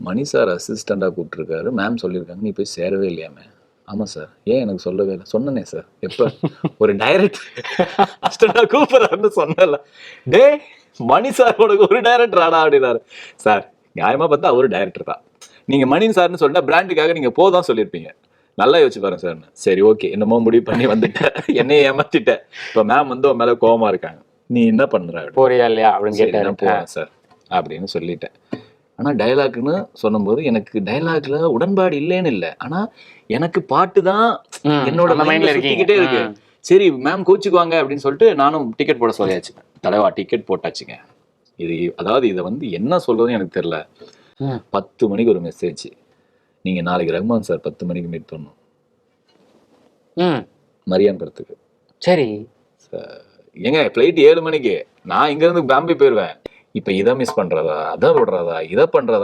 மணி sir அசிஸ்டண்டா கூப்பிட்டுருக்காரு, ma'am சொல்லியிருக்காங்க நீ போய் சேரவே இல்லையாமே. ஆமா சார். ஏன் எனக்கு சொல்லவே இல்லை? சொன்னனே சார். எப்ப? ஒரு டைரக்டர் அசிஸ்டண்டா கூப்பிடுறாருன்னு சொன்னல. டேய் மணி சார் உனக்கு ஒரு டைரக்டர் ஆடா அப்படின்னாரு. சார் நியாயமா பார்த்தா அவரு டைரக்டர் தான். நீங்க மணின்னு சார்னு சொல்லிட்டா பிராண்டுக்காக நீங்க போதான் சொல்லியிருப்பீங்க. நல்லா யோசிச்சு பாருங்க சார். சரி ஓகே, என்னமோ முடிவு பண்ணி வந்துட்டேன், என்னைய ஏமாத்திட்டேன். இப்ப மேம் வந்து உன் மேல கோவமா இருக்காங்க, நீ என்ன பண்ற? போறியா இல்லையா அப்படின்னு கேட்டாரு. போறேன் சார் அப்படின்னு சொல்லிட்டேன். ஆனா டயலாக்னு சொல்லும்போது எனக்கு டயலாக்ல உடன்பாடு இல்லைன்னு இல்லை, ஆனா எனக்கு பாட்டு தான் என்னோட மைண்ட்ல சுத்திக்கிட்டே இருக்கு. சரி மேம் கோச்சுக்குவாங்க அப்படின்னு சொல்லிட்டு நானும் டிக்கெட் போட சொல்லியாச்சுங்க. தலைவா டிக்கெட் போட்டாச்சுங்க. இது அதாவது இதை வந்து என்ன சொல்றதுன்னு எனக்கு தெரியல. 10 மணிக்கு ஒரு மெசேஜ், நீங்க நாளைக்கு ரஹ்மான் சார் 10 மணிக்கு மீட் பண்ணணும் மரியான் படத்துக்கு. சரி ஏங்க ஃபிளைட் 7 மணிக்கு, நான் இங்க இருந்து பாம்பே போயிருவேன். இப்ப இதை மிஸ் பண்றதா, அதை விடுறதா, இதை பண்றதா?